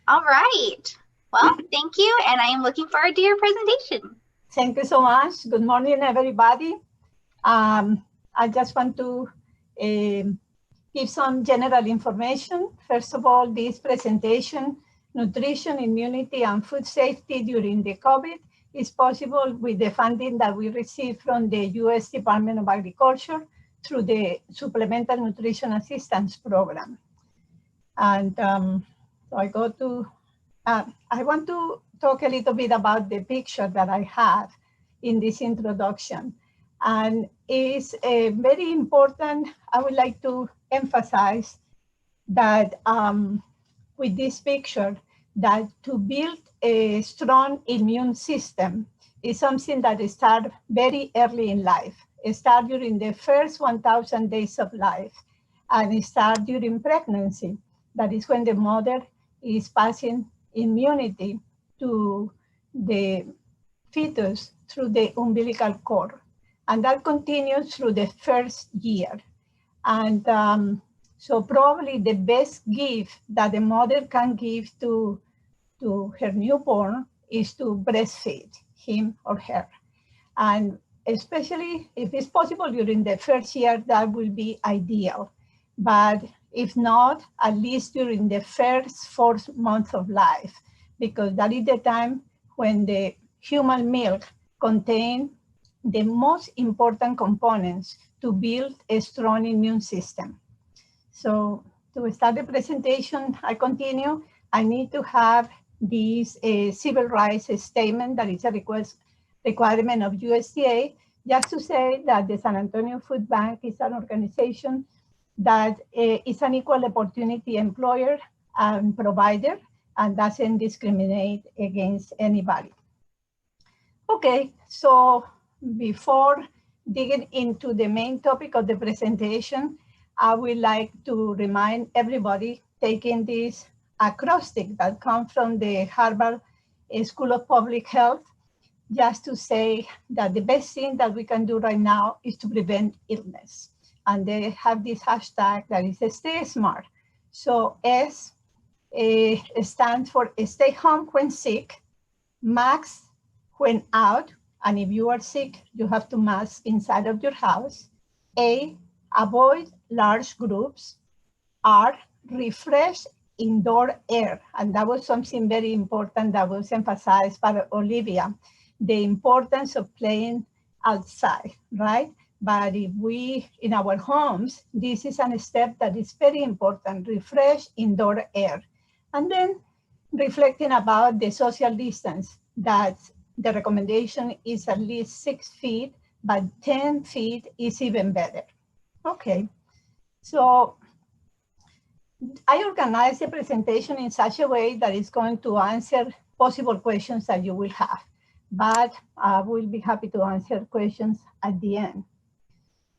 All right. Well, thank you, and I am looking forward to your presentation. Thank you so much. Good morning, everybody. I just want to give some general information. First of all, this presentation, Nutrition, Immunity, and Food Safety during the COVID, is possible with the funding that we received from the U.S. Department of Agriculture through the Supplemental Nutrition Assistance Program. And so I go to, I want to talk a little bit about the picture that I have in this introduction. And it's very important. I would like to emphasize that with this picture, that to build a strong immune system is something that starts very early in life. It starts during the first 1,000 days of life, and it starts during pregnancy. That is when the mother is passing immunity to the fetus through the umbilical cord. And that continues through the first year. And so probably the best gift that the mother can give to her newborn is to breastfeed him or her. And especially if it's possible during the first year, that will be ideal. But if not, at least during the first 4 months of life, because that is the time when the human milk contains the most important components to build a strong immune system. So to start the presentation, I continue. I need to have this civil rights statement that is a requirement of USDA, just to say that the San Antonio Food Bank is an organization that is an equal opportunity employer and provider and doesn't discriminate against anybody. Okay, so before digging into the main topic of the presentation, I would like to remind everybody taking this acrostic that comes from the Harvard School of Public Health, just to say that the best thing that we can do right now is to prevent illness. And they have this hashtag that is stay smart. So S stands for stay home when sick, mask when out, and if you are sick, you have to mask inside of your house. A, avoid large groups. R, refresh indoor air. And that was something very important that was emphasized by Olivia, the importance of playing outside, right? But if we, in our homes, this is a step that is very important, refresh indoor air. And then reflecting about the social distance, that the recommendation is at least 6 feet, but 10 feet is even better. Okay, so I organized the presentation in such a way that it's going to answer possible questions that you will have, but I will be happy to answer questions at the end.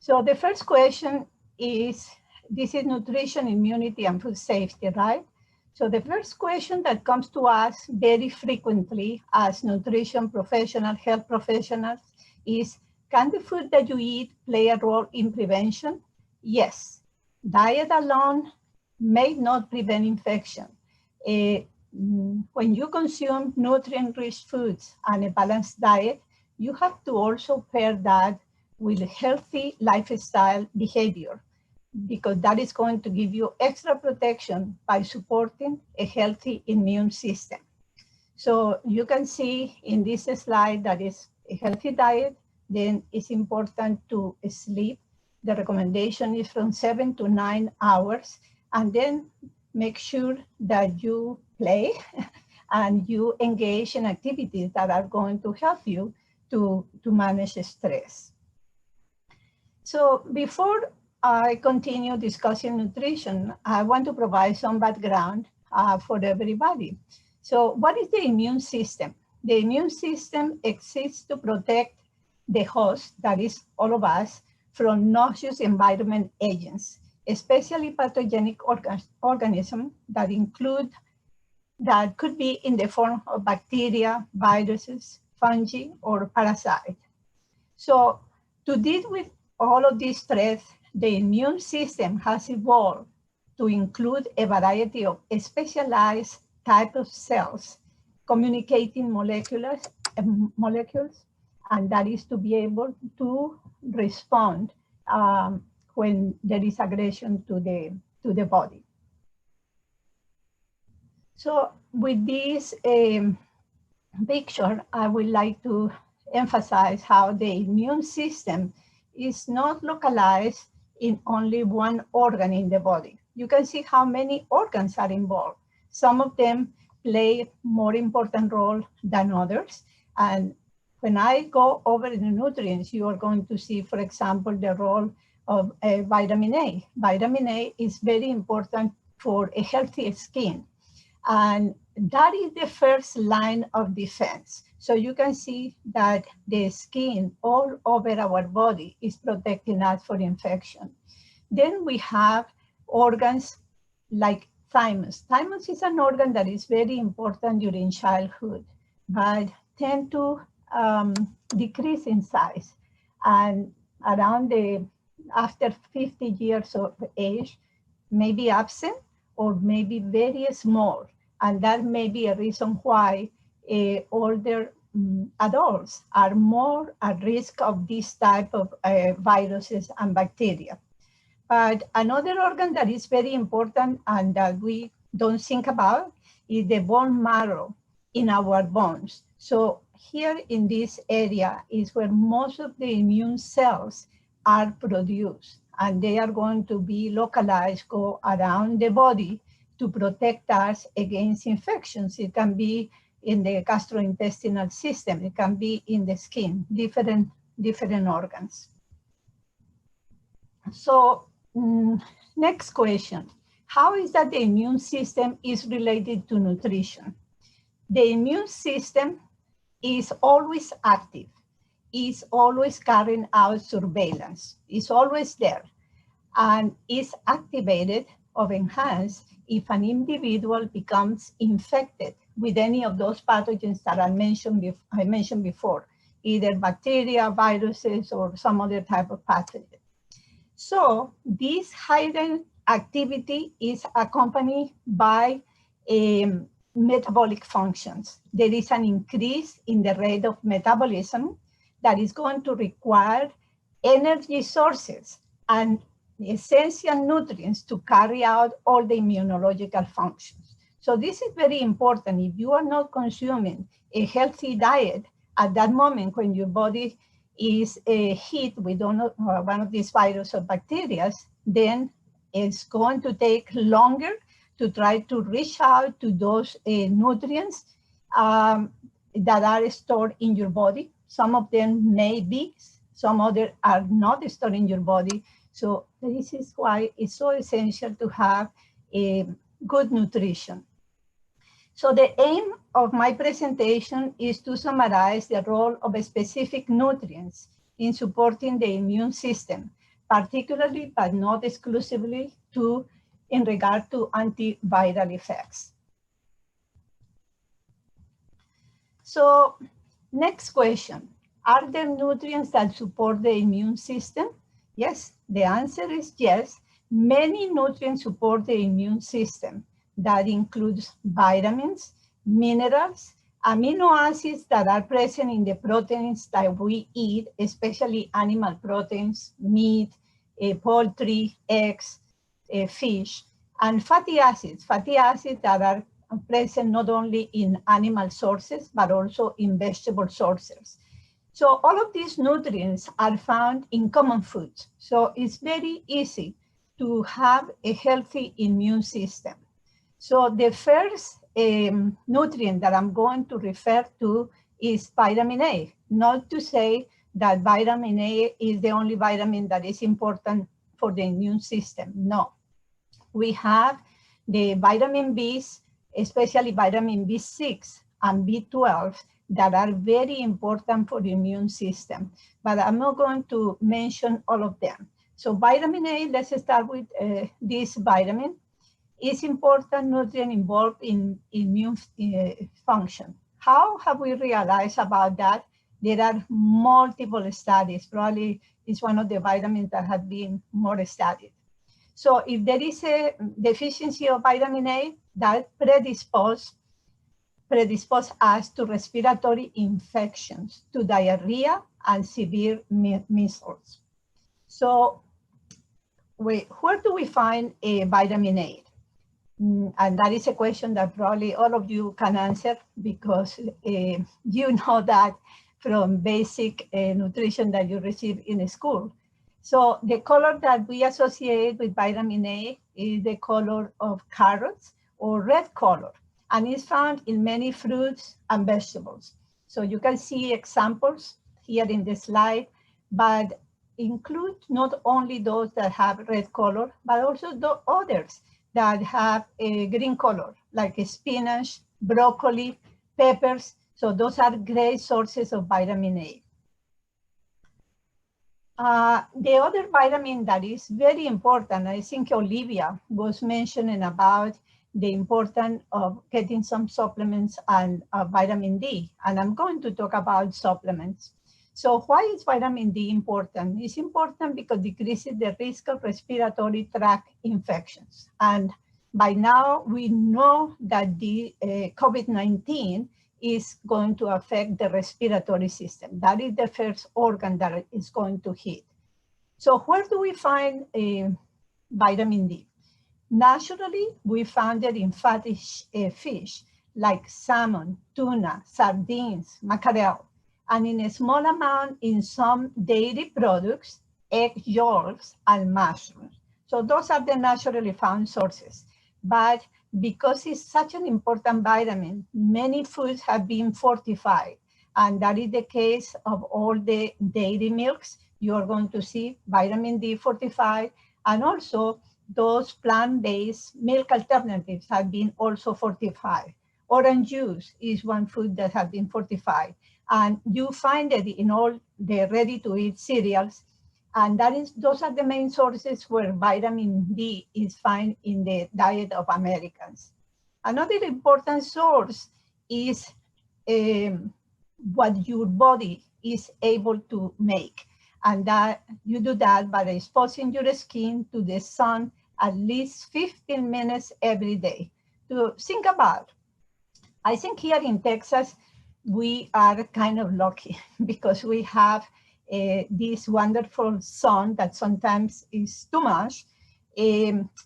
So the first question is, this is nutrition, immunity, and food safety, right? So the first question that comes to us very frequently as nutrition professionals, health professionals, is, can the food that you eat play a role in prevention? Yes. Diet alone may not prevent infection. When you consume nutrient-rich foods and a balanced diet, you have to also pair that with healthy lifestyle behavior, because that is going to give you extra protection by supporting a healthy immune system. So you can see in this slide that is a healthy diet, then it's important to sleep. The recommendation is from 7 to 9 hours, and then make sure that you play and you engage in activities that are going to help you to manage stress. So before I continue discussing nutrition, I want to provide some background for everybody. So what is the immune system? The immune system exists to protect the host, that is all of us, from noxious environment agents, especially pathogenic organisms that could be in the form of bacteria, viruses, fungi, or parasites. So to deal with all of these threats, the immune system has evolved to include a variety of specialized type of cells communicating molecules, and that is to be able to respond when there is aggression to the body. So with this picture, I would like to emphasize how the immune system is not localized in only one organ in the body. You can see how many organs are involved. Some of them play more important role than others. And when I go over the nutrients, you are going to see, for example, the role of vitamin A. Vitamin A is very important for a healthy skin. And that is the first line of defense. So you can see that the skin all over our body is protecting us for infection. Then we have organs like thymus. Thymus is an organ that is very important during childhood, but tend to decrease in size. And around after 50 years of age, may be absent or maybe very small. And that may be a reason why older adults are more at risk of this type of viruses and bacteria. But another organ that is very important and that we don't think about is the bone marrow in our bones. So here in this area is where most of the immune cells are produced, and they are going to be localized, go around the body to protect us against infections. It can be in the gastrointestinal system, it can be in the skin, different organs. So next question, how is that the immune system is related to nutrition? The immune system is always active, is always carrying out surveillance, is always there, and is activated or enhanced if an individual becomes infected with any of those pathogens that I mentioned before, either bacteria, viruses, or some other type of pathogen. So this heightened activity is accompanied by metabolic functions. There is an increase in the rate of metabolism that is going to require energy sources and essential nutrients to carry out all the immunological functions. So this is very important. If you are not consuming a healthy diet at that moment when your body is hit with one of these viruses or bacteria, then it's going to take longer to try to reach out to those nutrients that are stored in your body. Some of them may be, some others are not stored in your body. So this is why it's so essential to have a good nutrition. So the aim of my presentation is to summarize the role of specific nutrients in supporting the immune system, particularly but not exclusively in regard to antiviral effects. So next question, are there nutrients that support the immune system? Yes, the answer is yes. Many nutrients support the immune system. That includes vitamins, minerals, amino acids that are present in the proteins that we eat, especially animal proteins, meat, poultry, eggs, fish, and fatty acids that are present not only in animal sources, but also in vegetable sources. So all of these nutrients are found in common foods. So it's very easy to have a healthy immune system. So the first nutrient that I'm going to refer to is vitamin A. Not to say that vitamin A is the only vitamin that is important for the immune system. No. We have the vitamin Bs, especially vitamin B6 and B12, that are very important for the immune system. But I'm not going to mention all of them. So vitamin A, let's start with this vitamin. Is important nutrient involved in immune function. How have we realized about that? There are multiple studies. Probably it's one of the vitamins that have been more studied. So if there is a deficiency of vitamin A, that predispose us to respiratory infections, to diarrhea and severe measles. So where do we find a vitamin A? And that is a question that probably all of you can answer, because you know that from basic nutrition that you receive in school. So the color that we associate with vitamin A is the color of carrots, or red color, and it's found in many fruits and vegetables. So you can see examples here in the slide, but include not only those that have red color, but also the others that have a green color, like spinach, broccoli, peppers. So those are great sources of vitamin A. The other vitamin that is very important, I think Olivia was mentioning about the importance of getting some supplements and vitamin D, and I'm going to talk about supplements. So why is vitamin D important? It's important because it decreases the risk of respiratory tract infections. And by now, we know that the COVID-19 is going to affect the respiratory system. That is the first organ that is going to hit. So where do we find vitamin D? Naturally, we found it in fatty fish like salmon, tuna, sardines, mackerel, and in a small amount in some dairy products, egg yolks, and mushrooms. So those are the naturally found sources. But because it's such an important vitamin, many foods have been fortified. And that is the case of all the dairy milks. You're going to see vitamin D fortified, and also those plant-based milk alternatives have been also fortified. Orange juice is one food that has been fortified. And you find it in all the ready-to-eat cereals. And those are the main sources where vitamin D is found in the diet of Americans. Another important source is what your body is able to make. And that you do that by exposing your skin to the sun at least 15 minutes every day. To think about, I think here in Texas, we are kind of lucky because we have this wonderful sun that sometimes is too much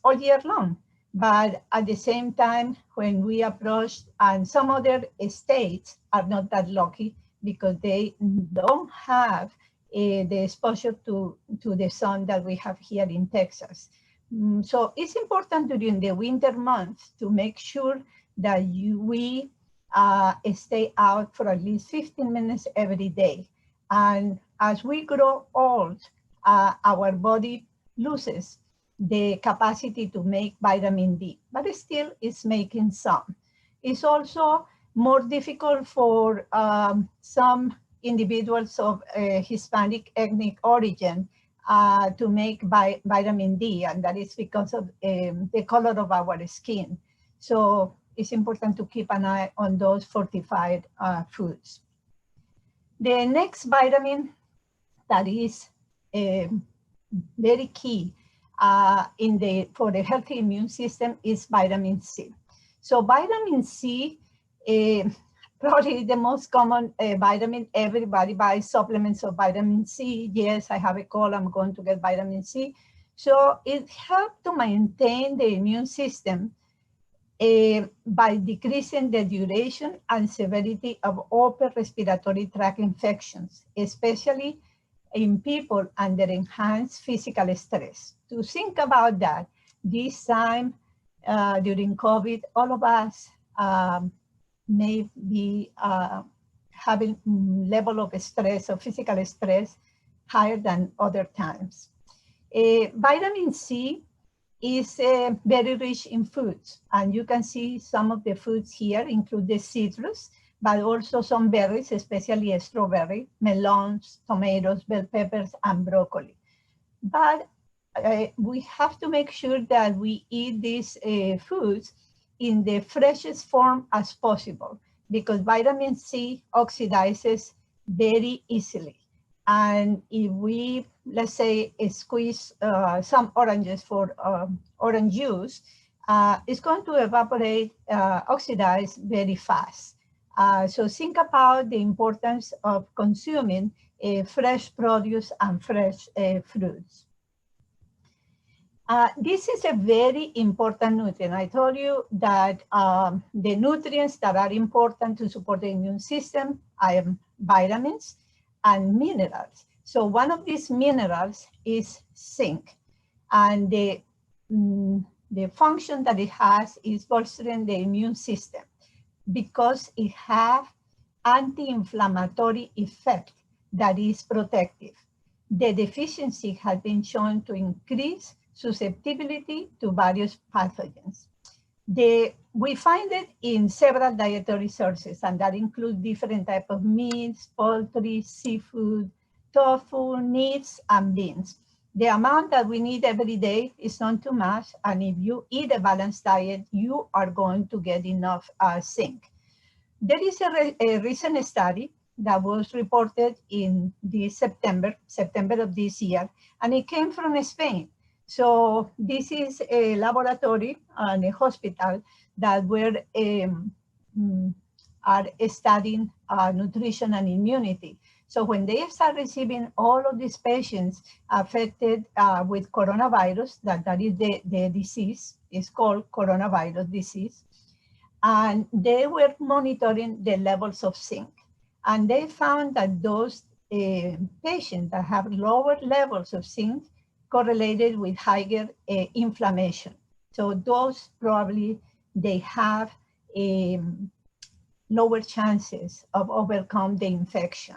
all year long. But at the same time, when we approach, and some other states are not that lucky because they don't have the exposure to the sun that we have here in Texas. So it's important during the winter months to make sure that we stay out for at least 15 minutes every day. And as we grow old, our body loses the capacity to make vitamin D, but it still is making some. It's also more difficult for some individuals of Hispanic ethnic origin to make vitamin D, and that is because of the color of our skin. So it's important to keep an eye on those fortified foods. The next vitamin that is very key for the healthy immune system is vitamin C. So vitamin C, probably the most common vitamin. Everybody buys supplements of vitamin C. Yes, I have a cold, I'm going to get vitamin C. So it helps to maintain the immune system by decreasing the duration and severity of upper respiratory tract infections, especially in people under enhanced physical stress. To think about that, this time during COVID, all of us may be having level of stress or physical stress higher than other times. Vitamin C is very rich in foods, and you can see some of the foods here include the citrus, but also some berries, especially strawberry, melons, tomatoes, bell peppers, and broccoli. But we have to make sure that we eat these foods in the freshest form as possible, because vitamin C oxidizes very easily. And if we let's say, squeeze some oranges for orange juice, it's going to evaporate, oxidize very fast. So think about the importance of consuming fresh produce and fresh fruits. This is a very important nutrient. I told you that the nutrients that are important to support the immune system are vitamins and minerals. So one of these minerals is zinc. And the function that it has is bolstering the immune system because it has anti-inflammatory effect that is protective. The deficiency has been shown to increase susceptibility to various pathogens. We find it in several dietary sources, and that includes different types of meats, poultry, seafood, tofu, meats, and beans. The amount that we need every day is not too much, and if you eat a balanced diet, you are going to get enough zinc. There is a recent study that was reported in this September of this year, and it came from Spain. So this is a laboratory and a hospital that are studying nutrition and immunity. So when they start receiving all of these patients affected with coronavirus, that is the disease, is called coronavirus disease, and they were monitoring the levels of zinc. And they found that those patients that have lower levels of zinc correlated with higher inflammation. So those probably, they have lower chances of overcome the infection.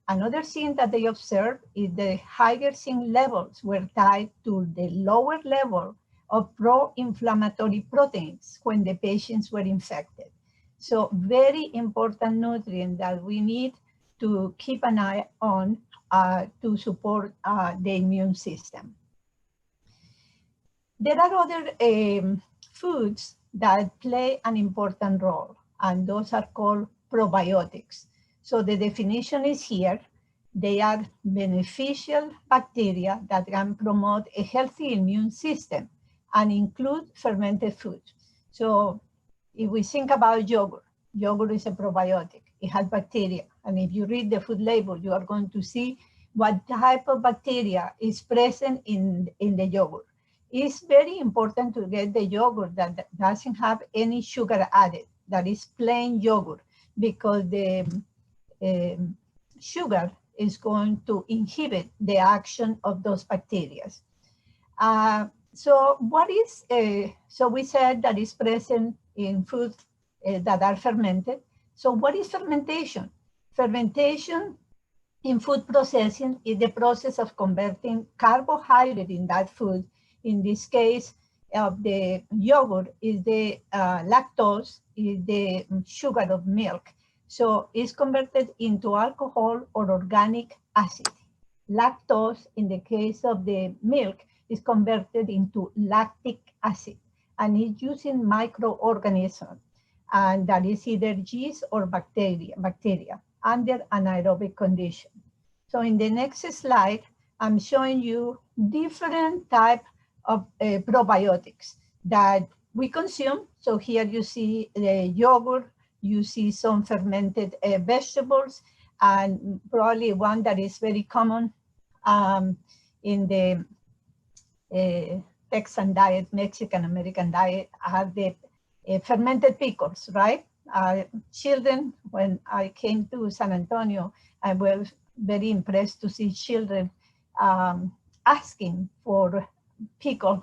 Another thing that they observed is the higher zinc levels were tied to the lower level of pro-inflammatory proteins when the patients were infected. So very important nutrient that we need to keep an eye on to support the immune system. There are other foods that play an important role, and those are called probiotics. So the definition is here. They are beneficial bacteria that can promote a healthy immune system and include fermented foods. So if we think about yogurt, yogurt is a probiotic. It has bacteria. And if you read the food label, you are going to see what type of bacteria is present in the yogurt. It's very important to get the yogurt that doesn't have any sugar added, that is plain yogurt, because the sugar is going to inhibit the action of those bacteria. So we said that is present in foods that are fermented. So what is fermentation? Fermentation in food processing is the process of converting carbohydrate in that food. In this case of the yogurt is the lactose, is the sugar of milk. So it's converted into alcohol or organic acid. Lactose, in the case of the milk, is converted into lactic acid, and it's using microorganisms, and that is either yeast or bacteria under anaerobic condition. So in the next slide, I'm showing you different types of probiotics that we consume. So here you see the yogurt, you see some fermented vegetables, and probably one that is very common in the Texan diet, Mexican American diet, are the fermented pickles, right? Children, when I came to San Antonio, I was very impressed to see children asking for pickled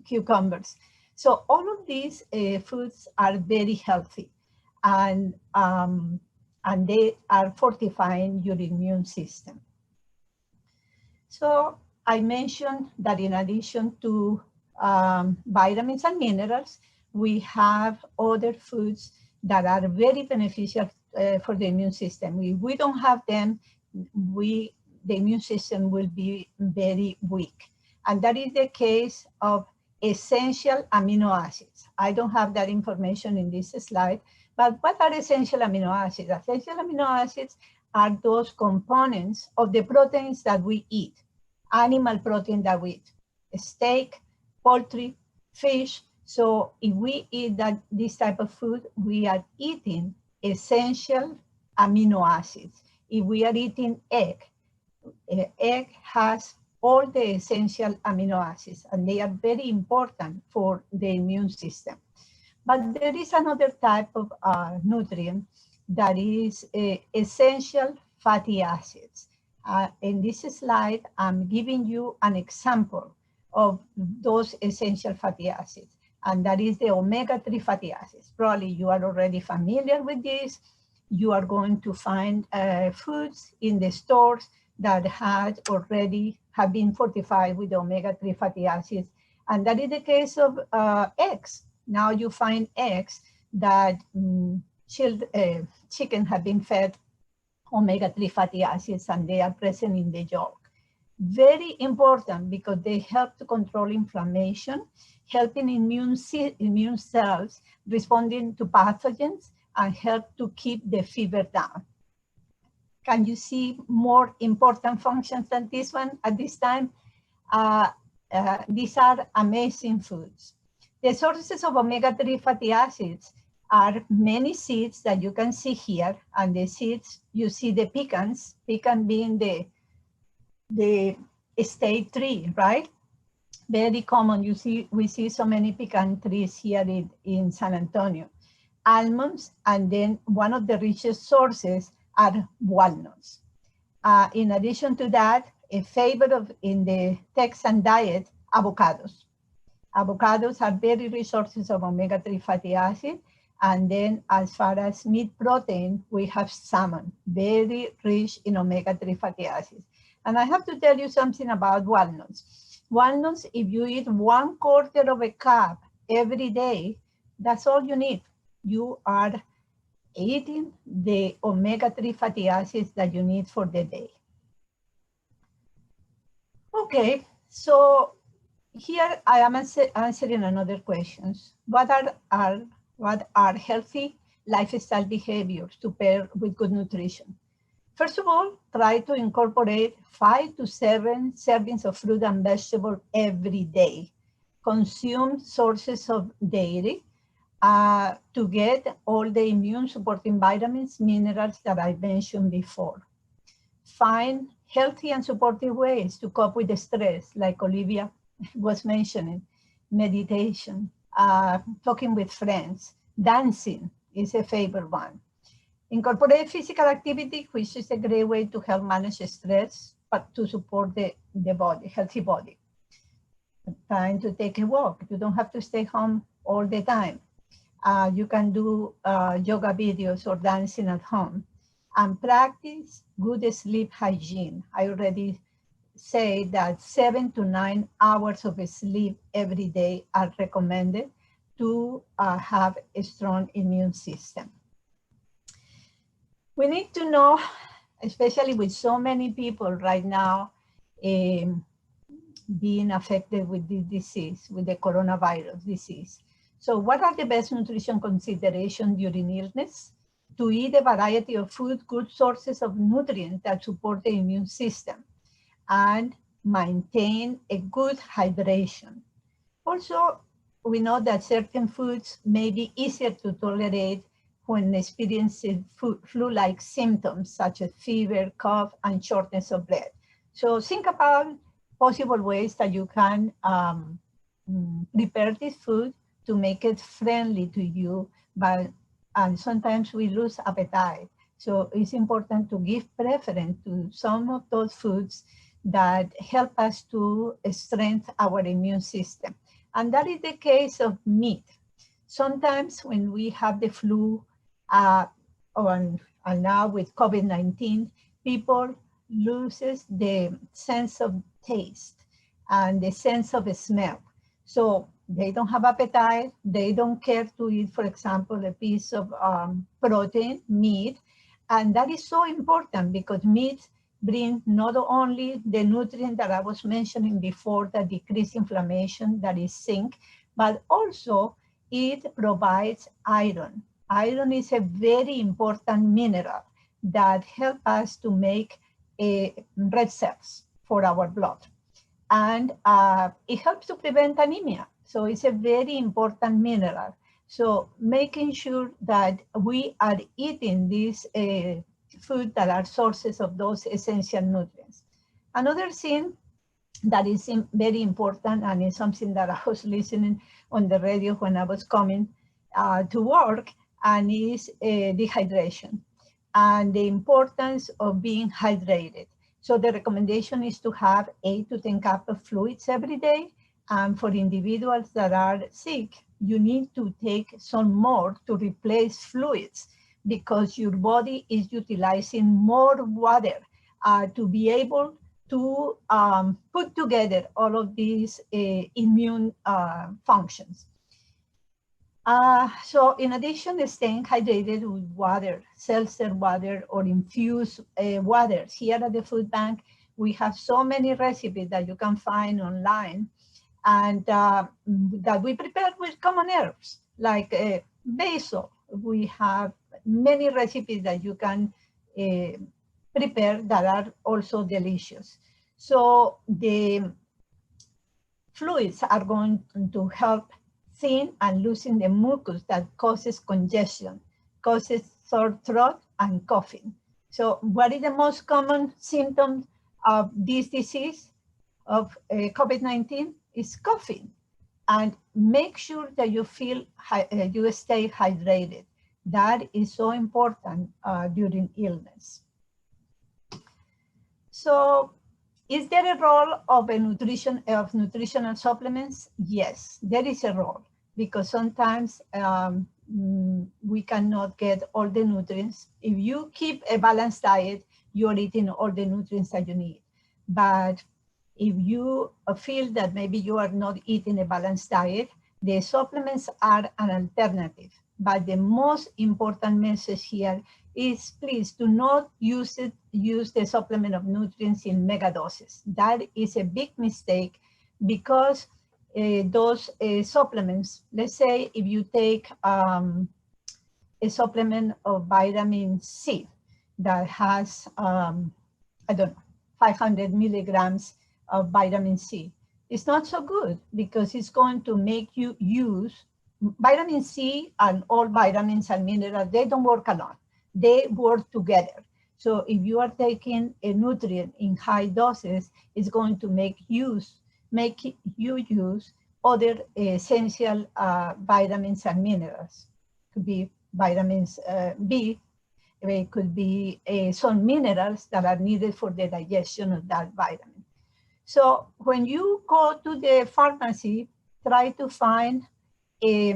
cucumbers. So all of these foods are very healthy, and they are fortifying your immune system. So I mentioned that in addition to vitamins and minerals, we have other foods that are very beneficial for the immune system. If we don't have them, the immune system will be very weak. And that is the case of essential amino acids. I don't have that information in this slide, but what are essential amino acids? Essential amino acids are those components of the proteins that we eat. animal protein that we eat, steak, poultry, fish. So if we eat this type of food, we are eating essential amino acids. If we are eating egg has all the essential amino acids, and they are very important for the immune system. But there is another type of nutrient that is essential fatty acids. In this slide, I'm giving you an example of those essential fatty acids, and that is the omega-3 fatty acids. Probably you are already familiar with this. You are going to find foods in the stores that have been fortified with omega-3 fatty acids, and that is the case of eggs. Now you find eggs that chicken have been fed omega-3 fatty acids, and they are present in the yolk. Very important because they help to control inflammation, helping immune cells responding to pathogens, and help to keep the fever down. Can you see more important functions than this one at this time? These are amazing foods. The sources of omega-3 fatty acids are many seeds that you can see here, and the seeds, you see the pecans, pecan being the state tree, right? Very common. We see so many pecan trees here in San Antonio. Almonds, and then one of the richest sources are walnuts. In addition to that, a favorite in the Texan diet, avocados. Avocados are very rich sources of omega-3 fatty acid. And then as far as meat protein, we have salmon, very rich in omega-3 fatty acids. And I have to tell you something about walnuts. Walnuts, if you eat 1/4 of a cup every day, that's all you need. You are eating the omega-3 fatty acids that you need for the day. Okay, so here I am answering another questions. What are healthy lifestyle behaviors to pair with good nutrition? First of all, try to incorporate 5 to 7 servings of fruit and vegetable every day. Consume sources of dairy to get all the immune supporting vitamins, minerals that I mentioned before. Find healthy and supportive ways to cope with the stress, like Olivia was mentioning, meditation, talking with friends, dancing is a favorite one. Incorporate physical activity, which is a great way to help manage stress, but to support the body, healthy body. Time to take a walk. You don't have to stay home all the time. You can do yoga videos or dancing at home. And practice good sleep hygiene. I already say that 7 to 9 hours of sleep every day are recommended to have a strong immune system. We need to know, especially with so many people right now being affected with this disease, with the coronavirus disease. So what are the best nutrition considerations during illness? To eat a variety of food, good sources of nutrients that support the immune system, and maintain a good hydration. Also, we know that certain foods may be easier to tolerate when experiencing flu-like symptoms such as fever, cough, and shortness of breath. So think about possible ways that you can prepare this food to make it friendly to you, and sometimes we lose appetite. So it's important to give preference to some of those foods that help us to strengthen our immune system. And that is the case of meat. Sometimes when we have the flu, and now with COVID-19, people loses the sense of taste and the sense of smell. So they don't have appetite. They don't care to eat, for example, a piece of protein, meat. And that is so important because meat brings not only the nutrient that I was mentioning before that decrease inflammation, that is zinc, but also it provides iron. Iron is a very important mineral that helps us to make red cells for our blood. and it helps to prevent anemia. So it's a very important mineral. So making sure that we are eating these food that are sources of those essential nutrients. Another thing that is very important, and is something that I was listening on the radio when I was coming to work, and is dehydration and the importance of being hydrated. So the recommendation is to have 8 to 10 cups of fluids every day. And for individuals that are sick, you need to take some more to replace fluids, because your body is utilizing more water to be able to put together all of these immune functions. So in addition, staying hydrated with water, seltzer water or infused waters. Here at the food bank, we have so many recipes that you can find online, and that we prepare with common herbs, like basil. We have many recipes that you can prepare that are also delicious. So the fluids are going to help thin and loosen the mucus that causes congestion, causes sore throat and coughing. So what is the most common symptom of this disease, of COVID-19? Is coughing. And make sure that you you stay hydrated. That is so important during illness. So is there a role of nutritional supplements? Yes, there is a role, because sometimes we cannot get all the nutrients. If you keep a balanced diet, you're eating all the nutrients that you need. But if you feel that maybe you are not eating a balanced diet, the supplements are an alternative. But the most important message here is, please do not use the supplement of nutrients in mega doses. That is a big mistake, because those supplements, let's say if you take a supplement of vitamin C that has, I don't know, 500 milligrams of vitamin C, it's not so good, because it's going to make you use vitamin C, and all vitamins and minerals. They don't work alone. They work together. So if you are taking a nutrient in high doses, it's going to make you use other essential vitamins and minerals. Could be vitamins B, it could be some minerals that are needed for the digestion of that vitamin. So when you go to the pharmacy, try to find a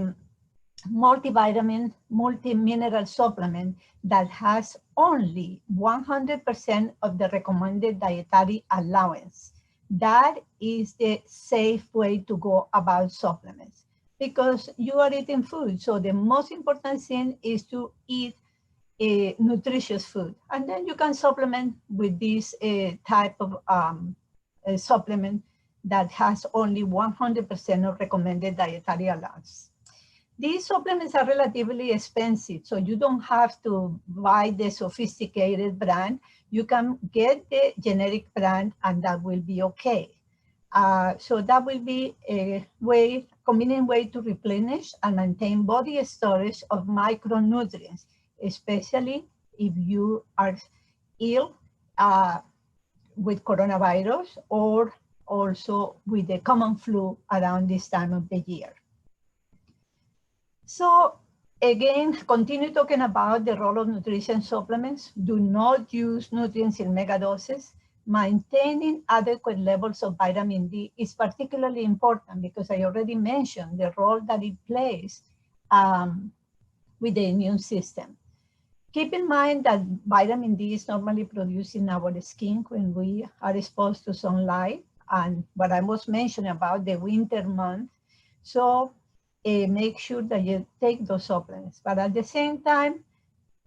multivitamin, multi-mineral supplement that has only 100% of the recommended dietary allowance. That is the safe way to go about supplements, because you are eating food. So the most important thing is to eat a nutritious food. And then you can supplement with this type of supplement that has only 100% of recommended dietary allowance. These supplements are relatively expensive, so you don't have to buy the sophisticated brand. You can get the generic brand, and that will be okay. So that will be a convenient way to replenish and maintain body storage of micronutrients, especially if you are ill with coronavirus, or also with the common flu around this time of the year. So again, continue talking about the role of nutrition supplements. Do not use nutrients in mega doses. Maintaining adequate levels of vitamin D is particularly important, because I already mentioned the role that it plays with the immune system. Keep in mind that vitamin D is normally produced in our skin when we are exposed to sunlight, and what I was mentioning about the winter month. So make sure that you take those supplements. But at the same time,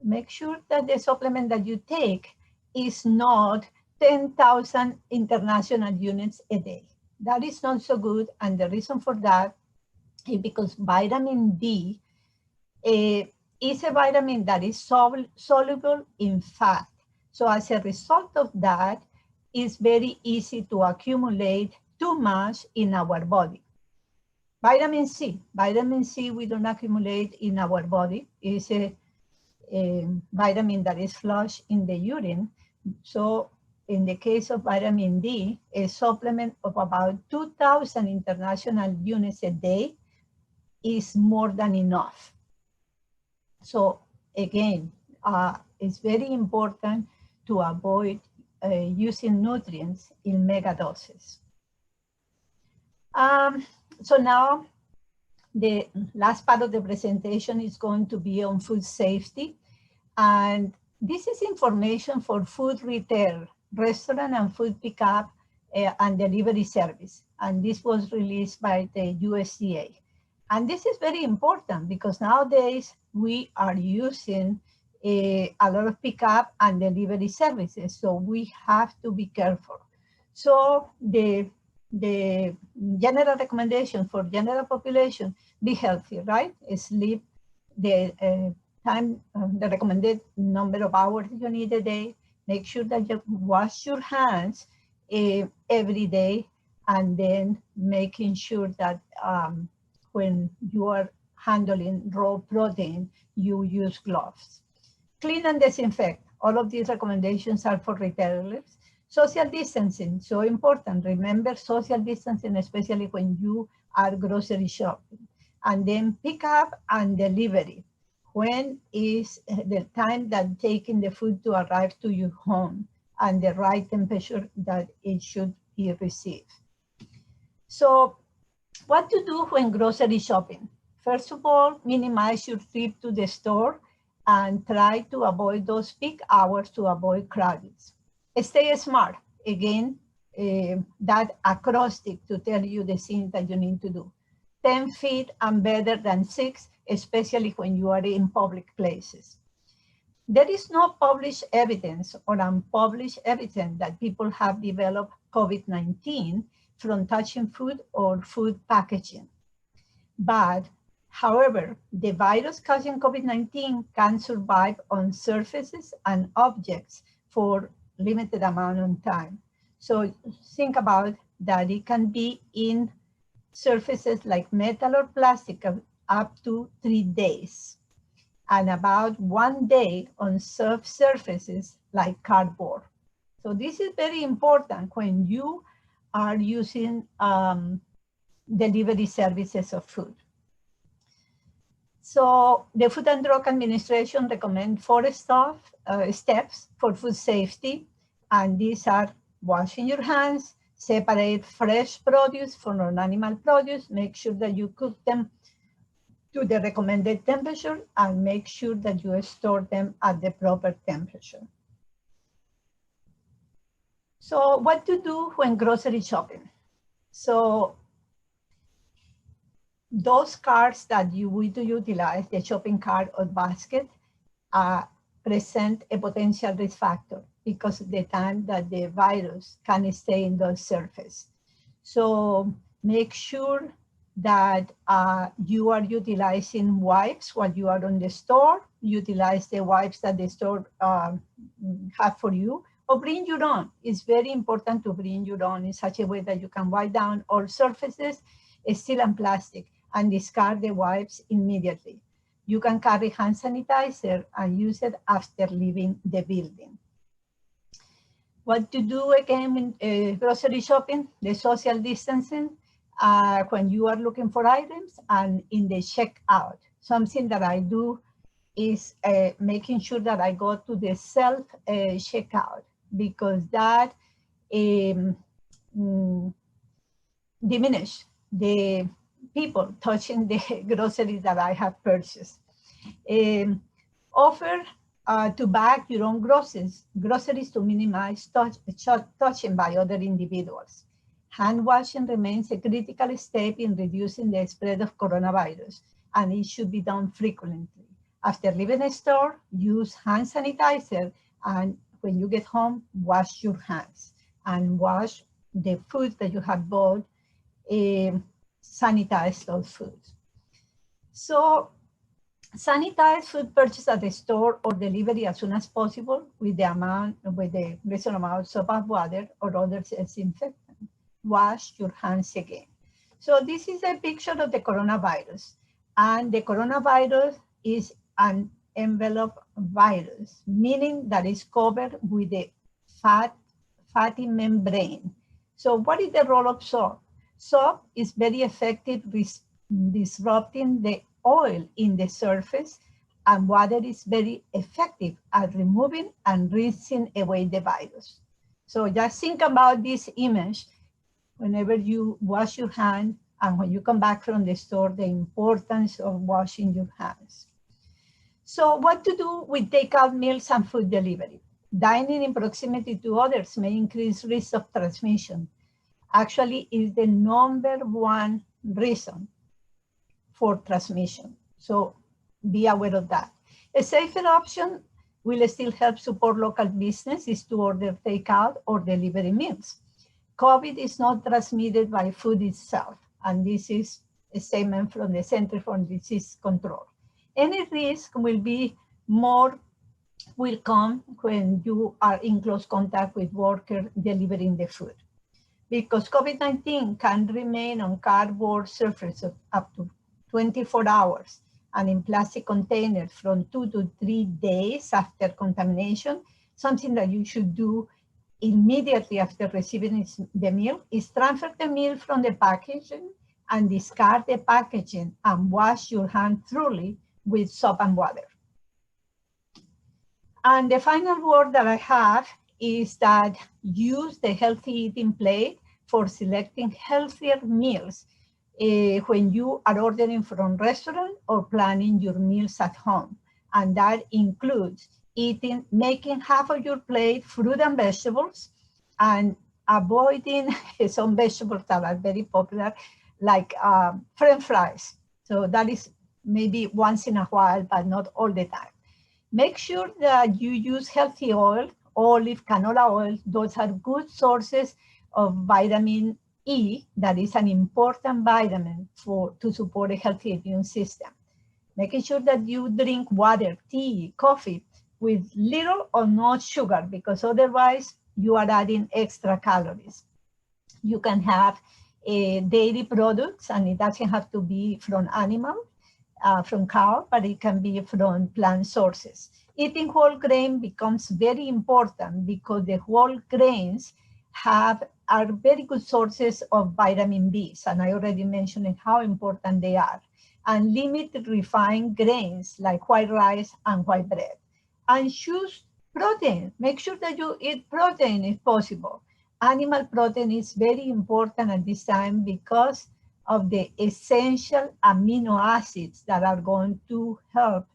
make sure that the supplement that you take is not 10,000 international units a day. That is not so good. And the reason for that is because vitamin D is a vitamin that is soluble in fat. So as a result of that, it's very easy to accumulate too much in our body. Vitamin C we don't accumulate in our body. It's a vitamin that is flushed in the urine. So in the case of vitamin D, a supplement of about 2,000 international units a day is more than enough. So again, it's very important to avoid using nutrients in mega doses. So now the last part of the presentation is going to be on food safety. And this is information for food retail, restaurant and food pickup and delivery service. And this was released by the USDA. And this is very important because nowadays we are using a lot of pickup and delivery services. So we have to be careful. So the general recommendation for general population, be healthy, right? Sleep the time, the recommended number of hours you need a day. Make sure that you wash your hands every day, and then making sure that when you are handling raw protein, you use gloves. Clean and disinfect. All of these recommendations are for retailers. Social distancing, so important. Remember social distancing, especially when you are grocery shopping. And then pick up and delivery. When is the time that taking the food to arrive to your home and the right temperature that it should be received. So what to do when grocery shopping? First of all, minimize your trip to the store and try to avoid those peak hours to avoid crowds. Stay smart. Again, that acrostic to tell you the things that you need to do. 10 feet and better than 6, especially when you are in public places. There is no published evidence or unpublished evidence that people have developed COVID-19 from touching food or food packaging. But however, the virus causing COVID-19 can survive on surfaces and objects for limited amount of time. So think about that it can be in surfaces like metal or plastic up to 3 days, and about 1 day on soft surfaces like cardboard. So this is very important when you are using delivery services of food. So the Food and Drug Administration recommends 4 steps for food safety, and these are washing your hands, separate fresh produce from non-animal produce, make sure that you cook them to the recommended temperature, and make sure that you store them at the proper temperature. So what to do when grocery shopping? So those carts that you will utilize, the shopping cart or basket, present a potential risk factor because of the time that the virus can stay in those surfaces. So make sure that you are utilizing wipes while you are on the store. Utilize the wipes that the store have for you, or bring your own. It's very important to bring your own in such a way that you can wipe down all surfaces, steel and plastic, and discard the wipes immediately. You can carry hand sanitizer and use it after leaving the building. What to do again in grocery shopping? The social distancing when you are looking for items, and in the checkout. Something that I do is making sure that I go to the self checkout, because that diminish the people touching the groceries that I have purchased. Offer to bag your own groceries to minimize touching by other individuals. Hand washing remains a critical step in reducing the spread of coronavirus, and it should be done frequently. After leaving a store, use hand sanitizer, and when you get home, wash your hands and wash the food that you have bought, sanitize those foods. So sanitize food purchased at the store or delivery as soon as possible with the reasonable amount of soap and water or other disinfectant. wash your hands again. So this is a picture of the coronavirus. And the coronavirus is an envelope virus, meaning that it's covered with a fatty membrane. So what is the role of soap? Soap is very effective disrupting the oil in the surface, and water is very effective at removing and rinsing away the virus. So just think about this image whenever you wash your hand and when you come back from the store, the importance of washing your hands. So what to do with takeout meals and food delivery? Dining in proximity to others may increase risk of transmission. Actually, is the #1 reason for transmission. So be aware of that. A safer option will still help support local business is to order takeout or delivery meals. COVID is not transmitted by food itself, and this is a statement from the Center for Disease Control. Any risk will come when you are in close contact with workers delivering the food. Because COVID-19 can remain on cardboard surfaces up to 24 hours and in plastic containers from 2 to 3 days after contamination, something that you should do immediately after receiving the meal is transfer the meal from the packaging and discard the packaging and wash your hands thoroughly with soap and water. And the final word that I have is that use the healthy eating plate for selecting healthier meals when you are ordering from restaurant or planning your meals at home. And that includes making half of your plate fruit and vegetables and avoiding some vegetables that are very popular, like French fries. So that is maybe once in a while, but not all the time. Make sure that you use healthy oil, olive, canola oil. Those are good sources of vitamin E, that is an important vitamin to support a healthy immune system. Making sure that you drink water, tea, coffee with little or no sugar, because otherwise you are adding extra calories. You can have dairy products, and it doesn't have to be from from cow, but it can be from plant sources. Eating whole grain becomes very important because the whole grains are very good sources of vitamin B, and I already mentioned how important they are. And limit refined grains like white rice and white bread. And choose protein. Make sure that you eat protein if possible. Animal protein is very important at this time because of the essential amino acids that are going to help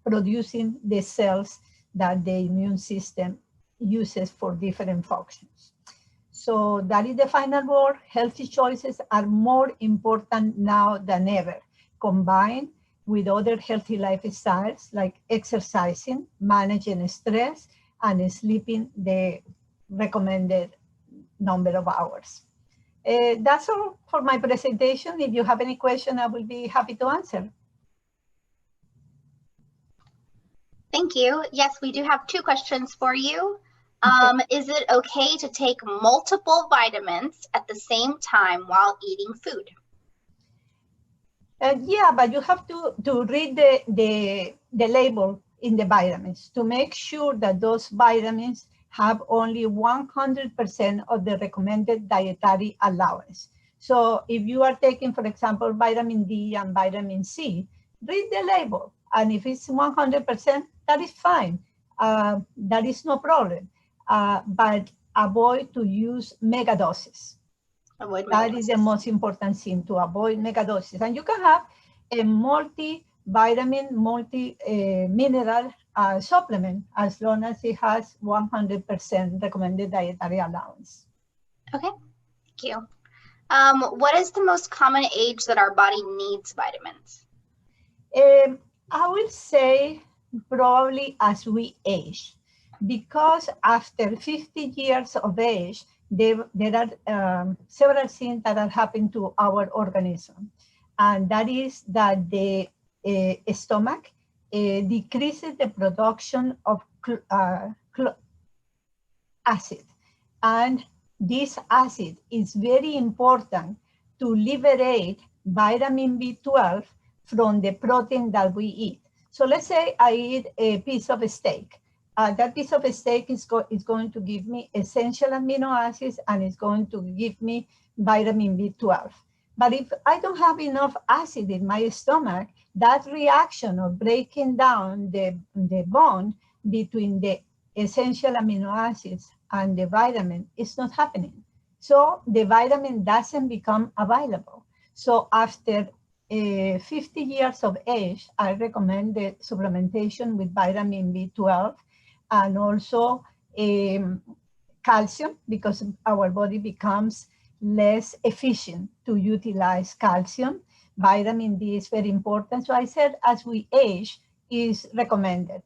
producing the cells that the immune system uses for different functions. So that is the final word. Healthy choices are more important now than ever, combined with other healthy lifestyles like exercising, managing stress, and sleeping the recommended number of hours. That's all for my presentation. If you have any question, I will be happy to answer. Thank you. Yes, we do have 2 questions for you. Is it okay to take multiple vitamins at the same time while eating food? Yeah, but you have to read the label in the vitamins to make sure that those vitamins have only 100% of the recommended dietary allowance. So if you are taking, for example, vitamin D and vitamin C, read the label. And if it's 100%, that is fine. That is no problem. But avoid to use mega doses. That is the most important thing, to avoid mega doses. And you can have a multivitamin, multi-mineral supplement as long as it has 100% recommended dietary allowance. Okay, thank you. What is the most common age that our body needs vitamins? I would say probably as we age, because after 50 years of age, there are several things that are happening to our organism. And that is that the stomach decreases the production of acid. And this acid is very important to liberate vitamin B12 from the protein that we eat. So let's say I eat a piece of steak. That piece of steak is going to give me essential amino acids and it's going to give me vitamin B12. But if I don't have enough acid in my stomach, that reaction of breaking down the bond between the essential amino acids and the vitamin is not happening. So the vitamin doesn't become available. So after 50 years of age, I recommend the supplementation with vitamin B12 and also calcium, because our body becomes less efficient to utilize calcium. Vitamin D is very important. So I said as we age is recommended.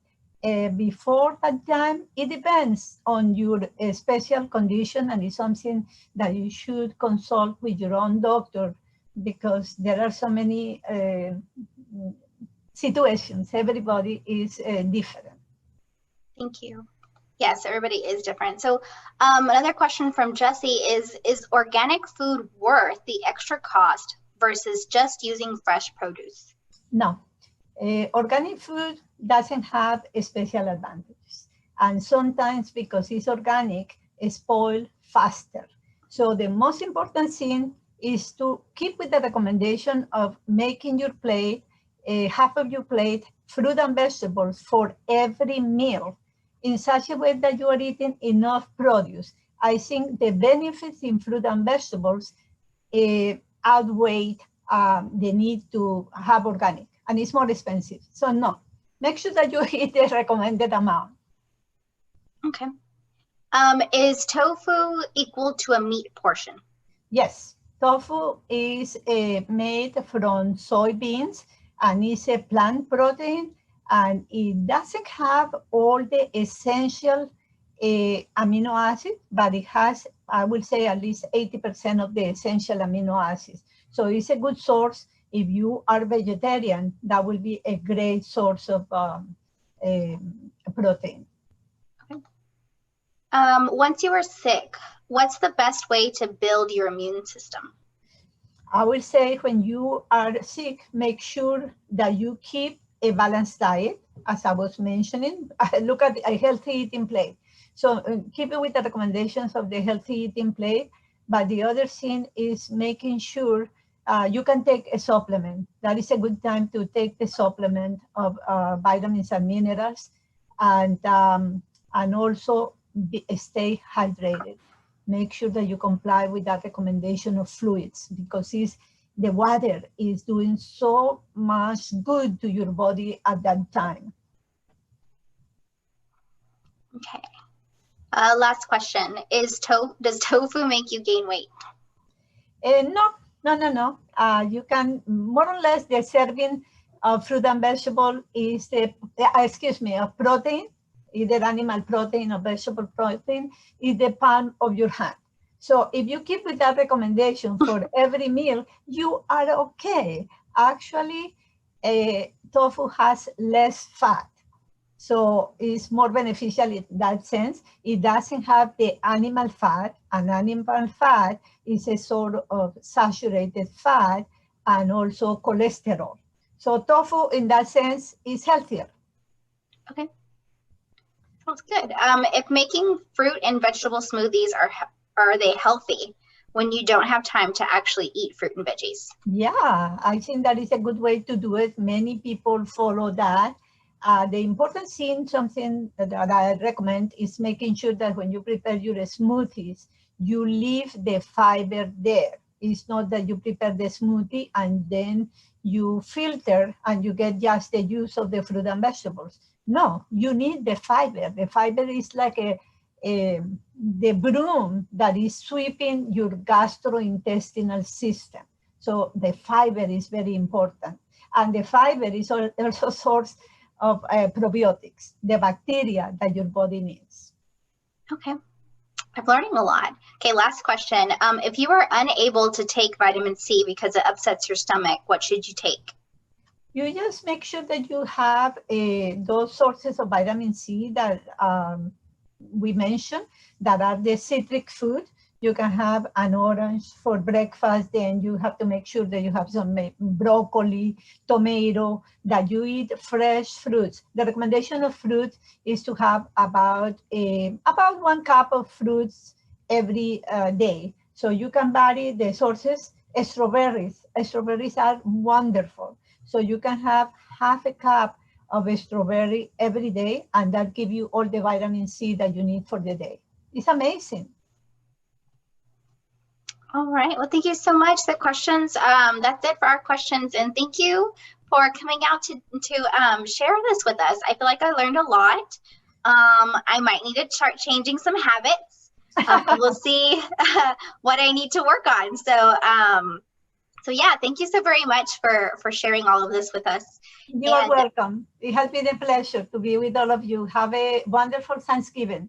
Before that time, it depends on your special condition, and it's something that you should consult with your own doctor, because there are so many situations. Everybody is different. Thank you. Yes, everybody is different. So another question from Jesse is organic food worth the extra cost versus just using fresh produce? No. Organic food doesn't have special advantages. And sometimes because it's organic, it spoils faster. So the most important thing is to keep with the recommendation of making your plate, half of your plate, fruit and vegetables for every meal in such a way that you are eating enough produce. I think the benefits in fruit and vegetables outweigh the need to have organic, and it's more expensive. So no, make sure that you eat the recommended amount. Okay. Is tofu equal to a meat portion? Yes, tofu is made from soybeans and is a plant protein, and it doesn't have all the essential amino acids, but it has, I would say, at least 80% of the essential amino acids. So it's a good source. If you are vegetarian, that will be a great source of protein. Okay. Once you are sick, what's the best way to build your immune system? I will say when you are sick, make sure that you keep a balanced diet, as I was mentioning. Look at a healthy eating plate. So keep it with the recommendations of the healthy eating plate. But the other thing is making sure you can take a supplement. That is a good time to take the supplement of vitamins and minerals, and also stay hydrated. Make sure that you comply with that recommendation of fluids, because the water is doing so much good to your body at that time. Okay. Last question. Does tofu make you gain weight? No. You can, more or less, the serving of fruit and vegetable is a protein, either animal protein or vegetable protein, is the palm of your hand. So if you keep with that recommendation for every meal, you are okay. Actually, tofu has less fat. So it's more beneficial in that sense. It doesn't have the animal fat, and animal fat is a sort of saturated fat and also cholesterol. So tofu in that sense is healthier. Okay. Sounds good. If making fruit and vegetable smoothies, are they healthy when you don't have time to actually eat fruit and veggies? Yeah, I think that is a good way to do it. Many people follow that. The important thing, something that I recommend, is making sure that when you prepare your smoothies, you leave the fiber there. It's not that you prepare the smoothie and then you filter and you get just the juice of the fruit and vegetables. No, you need the fiber. The fiber is like the broom that is sweeping your gastrointestinal system. So the fiber is very important. And the fiber is also a source of probiotics, the bacteria that your body needs. Okay. I'm learning a lot. Okay, last question. If you are unable to take vitamin C because it upsets your stomach, what should you take? You just make sure that you have those sources of vitamin C that we mentioned, that are the citric food. You can have an orange for breakfast. Then you have to make sure that you have some broccoli, tomato, that you eat fresh fruits. The recommendation of fruit is to have about 1 cup of fruits every day. So you can vary the sources. Strawberries are wonderful. So you can have half a cup of a strawberry every day, and that give you all the vitamin C that you need for the day. It's amazing. All right. Well, thank you so much. The questions, that's it for our questions. And thank you for coming out to share this with us. I feel like I learned a lot. I might need to start changing some habits. We'll see what I need to work on. So yeah, thank you so very much for sharing all of this with us. You are welcome. It has been a pleasure to be with all of you. Have a wonderful Thanksgiving.